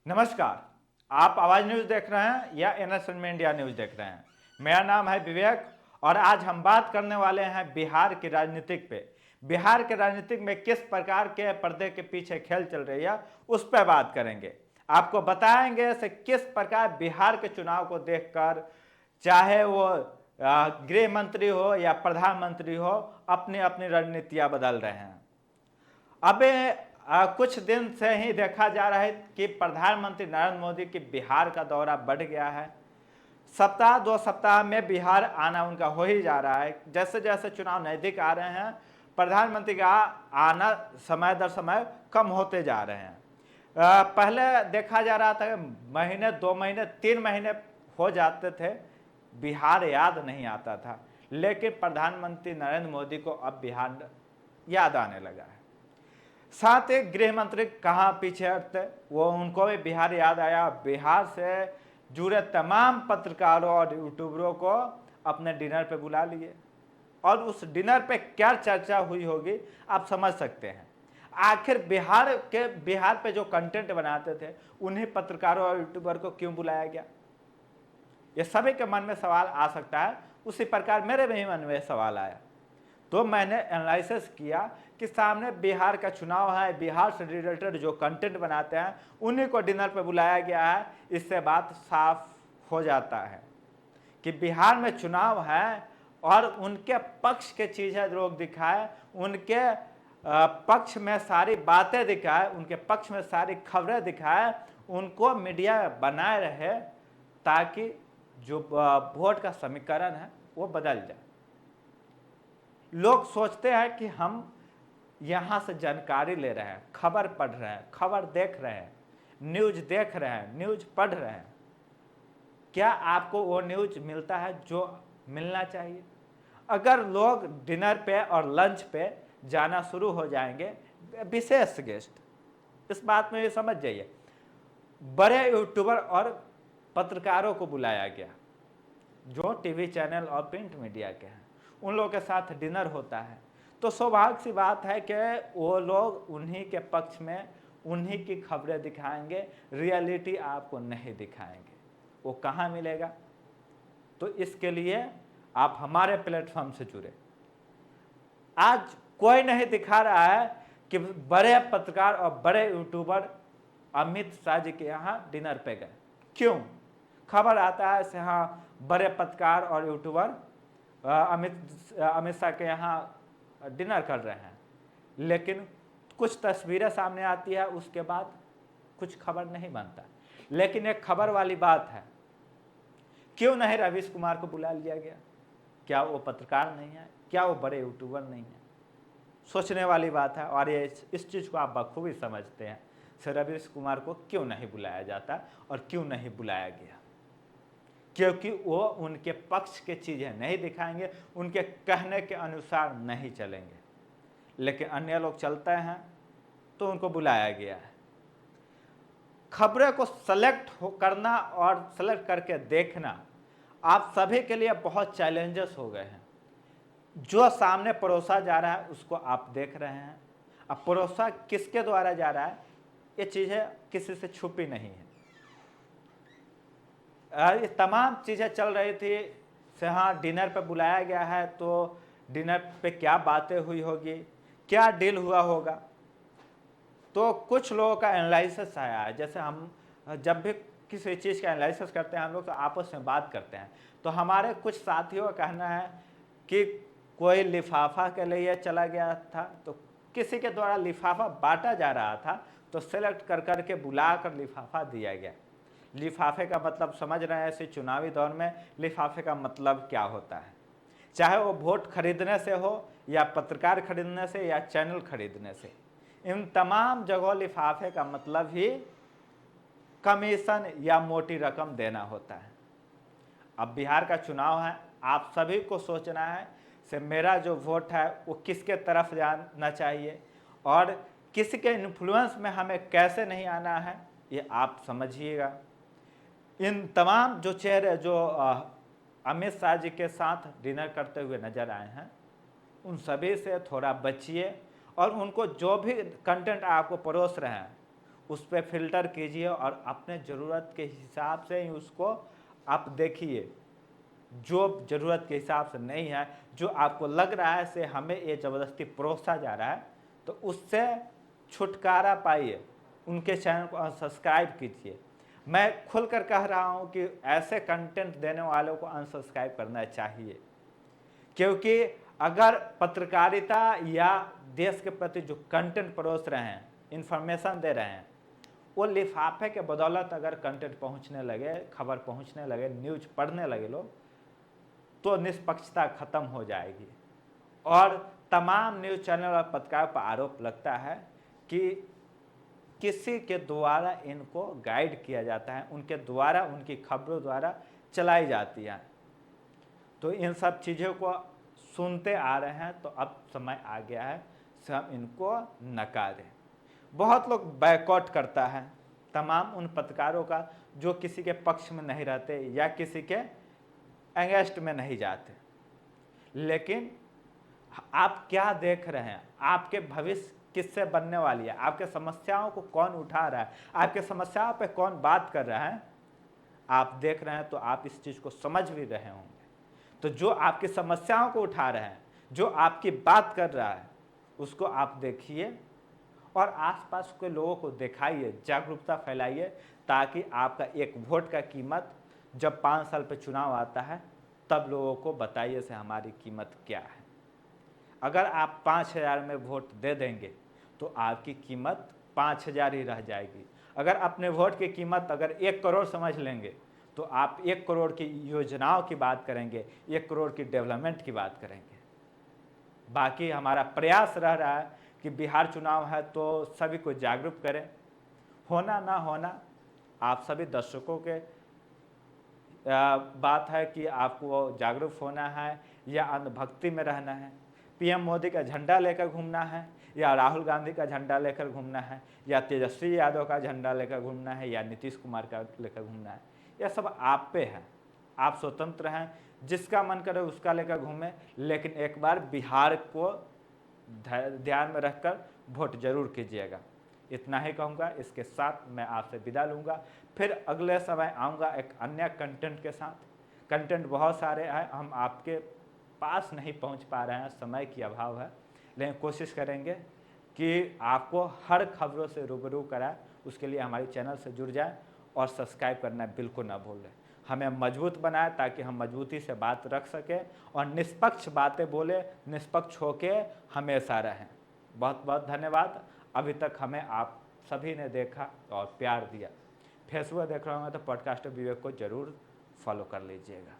नमस्कार। आप आवाज न्यूज देख रहे हैं या एनएसएन में इंडिया न्यूज देख रहे हैं। मेरा नाम है विवेक और आज हम बात करने वाले हैं बिहार की राजनीतिक पे। बिहार के राजनीतिक में किस प्रकार के पर्दे के पीछे खेल चल रही है उस पर बात करेंगे। आपको बताएंगे से किस प्रकार बिहार के चुनाव को देखकर चाहे वो गृह मंत्री हो या प्रधानमंत्री हो अपनी अपनी रणनीतियां बदल रहे हैं। अब कुछ दिन से ही देखा जा रहा है कि प्रधानमंत्री नरेंद्र मोदी की बिहार का दौरा बढ़ गया है। सप्ताह 2 सप्ताह में बिहार आना उनका हो ही जा रहा है। जैसे जैसे चुनाव नजदीक आ रहे हैं प्रधानमंत्री का आना समय दर समय कम होते जा रहे हैं। पहले देखा जा रहा था महीने 2 महीने 3 महीने हो जाते थे बिहार याद नहीं आता था, लेकिन प्रधानमंत्री नरेंद्र मोदी को अब बिहार याद आने लगा है। साथ ही गृह मंत्री कहाँ पीछे हटते, वो उनको भी बिहार याद आया। बिहार से जुड़े तमाम पत्रकारों और यूट्यूबरों को अपने डिनर पे बुला लिए और उस डिनर पे क्या चर्चा हुई होगी आप समझ सकते हैं। आखिर बिहार पे जो कंटेंट बनाते थे उन्हीं पत्रकारों और यूट्यूबर को क्यों बुलाया गया, ये सभी के मन में सवाल आ सकता है। उसी प्रकार मेरे भी मन में सवाल आया तो मैंने एनालिसिस किया कि सामने बिहार का चुनाव है, बिहार से रिलेटेड जो कंटेंट बनाते हैं उन्हीं को डिनर पे बुलाया गया है। इससे बात साफ हो जाता है कि बिहार में चुनाव है और उनके पक्ष के चीज़ें लोग दिखाए, उनके पक्ष में सारी बातें दिखाए, उनके पक्ष में सारी खबरें दिखाए, उनको मीडिया बनाए रहे ताकि जो वोट का समीकरण है वो बदल जाए। लोग सोचते हैं कि हम यहाँ से जानकारी ले रहे हैं, खबर पढ़ रहे हैं, खबर देख रहे हैं, न्यूज देख रहे हैं, न्यूज पढ़ रहे हैं। क्या आपको वो न्यूज मिलता है जो मिलना चाहिए? अगर लोग डिनर पे और लंच पे जाना शुरू हो जाएंगे, विशेष गेस्ट, इस बात में ये समझ जाइए, बड़े यूट्यूबर और पत्रकारों को बुलाया गया जो टीवी चैनल और प्रिंट मीडिया के हैं, उन लोगों के साथ डिनर होता है तो सौभाग्य सी बात है कि वो लोग उन्हीं के पक्ष में उन्हीं की खबरें दिखाएंगे, रियलिटी आपको नहीं दिखाएंगे। वो कहाँ मिलेगा? तो इसके लिए आप हमारे प्लेटफॉर्म से जुड़े। आज कोई नहीं दिखा रहा है कि बड़े पत्रकार और बड़े यूट्यूबर अमित शाह जी के यहाँ डिनर पे गए। क्यों? खबर आता है से हाँ बड़े पत्रकार और यूट्यूबर अमित शाह के यहाँ डिनर कर रहे हैं, लेकिन कुछ तस्वीरें सामने आती है, उसके बाद कुछ खबर नहीं बनता। लेकिन एक खबर वाली बात है, क्यों नहीं रवीश कुमार को बुला लिया गया? क्या वो पत्रकार नहीं है? क्या वो बड़े यूट्यूबर नहीं है? सोचने वाली बात है और ये इस चीज़ को आप बखूबी समझते हैं। सर रवीश कुमार को क्यों नहीं बुलाया जाता और क्यों नहीं बुलाया गया? क्योंकि वो उनके पक्ष के चीज़ें नहीं दिखाएंगे, उनके कहने के अनुसार नहीं चलेंगे। लेकिन अन्य लोग चलते हैं तो उनको बुलाया गया है। खबरें को सेलेक्ट करना और सेलेक्ट करके देखना आप सभी के लिए बहुत चैलेंजेस हो गए हैं। जो सामने परोसा जा रहा है उसको आप देख रहे हैं। अब परोसा किसके द्वारा जा रहा है, ये चीज़ें किसी से छुपी नहीं है। ये तमाम चीज़ें चल रही थी से हाँ डिनर पे बुलाया गया है तो डिनर पे क्या बातें हुई होगी, क्या डील हुआ होगा। तो कुछ लोगों का एनालिसिस आया है। जैसे हम जब भी किसी चीज़ का एनालिसिस करते हैं हम लोग तो आपस में बात करते हैं, तो हमारे कुछ साथियों का कहना है कि कोई लिफाफा के लिए चला गया था, तो किसी के द्वारा लिफाफा बांटा जा रहा था तो सेलेक्ट कर करके बुला कर लिफाफा दिया गया। लिफाफे का मतलब समझ रहे हैं, ऐसे चुनावी दौर में लिफाफे का मतलब क्या होता है, चाहे वो वोट खरीदने से हो या पत्रकार खरीदने से या चैनल खरीदने से, इन तमाम जगहों लिफाफे का मतलब ही कमीशन या मोटी रकम देना होता है। अब बिहार का चुनाव है, आप सभी को सोचना है से मेरा जो वोट है वो किसके तरफ जाना चाहिए और किसी के इन्फ्लुएंस में हमें कैसे नहीं आना है, ये आप समझिएगा। इन तमाम जो चेहरे जो अमित शाह जी के साथ डिनर करते हुए नजर आए हैं, उन सभी से थोड़ा बचिए और उनको जो भी कंटेंट आपको परोस रहे हैं उस पर फिल्टर कीजिए और अपने ज़रूरत के हिसाब से ही उसको आप देखिए। जो ज़रूरत के हिसाब से नहीं है, जो आपको लग रहा है से हमें ये ज़बरदस्ती परोसा जा रहा है, तो उससे छुटकारा पाइए। उनके चैनल को अनसब्सक्राइब कीजिए। मैं खुलकर कह रहा हूँ कि ऐसे कंटेंट देने वालों को अनसब्सक्राइब करना चाहिए, क्योंकि अगर पत्रकारिता या देश के प्रति जो कंटेंट परोस रहे हैं, इन्फॉर्मेशन दे रहे हैं, वो लिफाफे के बदौलत अगर कंटेंट पहुंचने लगे, खबर पहुंचने लगे, न्यूज पढ़ने लगे लोग, तो निष्पक्षता खत्म हो जाएगी। और तमाम न्यूज चैनल और पत्रकारों पर आरोप लगता है कि किसी के द्वारा इनको गाइड किया जाता है, उनके द्वारा, उनकी खबरों द्वारा चलाई जाती है। तो इन सब चीज़ों को सुनते आ रहे हैं, तो अब समय आ गया है कि हम इनको नकारें। बहुत लोग बैकआउट करता है तमाम उन पत्रकारों का जो किसी के पक्ष में नहीं रहते या किसी के अगेंस्ट में नहीं जाते। लेकिन आप क्या देख रहे हैं? आपके भविष्य किससे बनने वाली है? आपके समस्याओं को कौन उठा रहा है? आपके समस्याओं पे कौन बात कर रहा है? आप देख रहे हैं तो आप इस चीज़ को समझ भी रहे होंगे। तो जो आपकी समस्याओं को उठा रहे हैं, जो आपकी बात कर रहा है, उसको आप देखिए और आसपास के लोगों को दिखाइए, जागरूकता फैलाइए, ताकि आपका एक वोट का कीमत जब 5 साल पे चुनाव आता है तब लोगों को बताइए से हमारी कीमत क्या है। अगर आप 5,000 में वोट दे देंगे तो आपकी कीमत 5,000 ही रह जाएगी। अगर अपने वोट की कीमत अगर 1 करोड़ समझ लेंगे तो आप 1 करोड़ की योजनाओं की बात करेंगे, 1 करोड़ की डेवलपमेंट की बात करेंगे। बाकी हमारा प्रयास रह रहा है कि बिहार चुनाव है तो सभी को जागरूक करें। होना ना होना आप सभी दर्शकों के बात है कि आपको जागरूक होना है या अंधभक्ति में रहना है। पीएम मोदी का झंडा लेकर घूमना है या राहुल गांधी का झंडा लेकर घूमना है या तेजस्वी यादव का झंडा लेकर घूमना है या नीतीश कुमार का लेकर घूमना है, यह सब आप पे है। आप स्वतंत्र हैं, जिसका मन करे उसका लेकर घूमें, लेकिन एक बार बिहार को ध्यान में रखकर वोट जरूर कीजिएगा। इतना ही कहूँगा। इसके साथ मैं आपसे विदा लूँगा। फिर अगले समय आऊँगा एक अन्य कंटेंट के साथ। कंटेंट बहुत सारे हैं, हम आपके पास नहीं पहुँच पा रहे हैं, समय की अभाव है, लेकिन कोशिश करेंगे कि आपको हर खबरों से रूबरू कराएं। उसके लिए हमारे चैनल से जुड़ जाएं और सब्सक्राइब करना बिल्कुल ना भूलें। हमें मजबूत बनाए ताकि हम मजबूती से बात रख सकें और निष्पक्ष बातें बोले, निष्पक्ष होके हमेशा रहें। बहुत बहुत धन्यवाद। अभी तक हमें आप सभी ने देखा और प्यार दिया। फेसबुक देख रहे होंगे तो पॉडकास्ट विवेक को ज़रूर फॉलो कर लीजिएगा।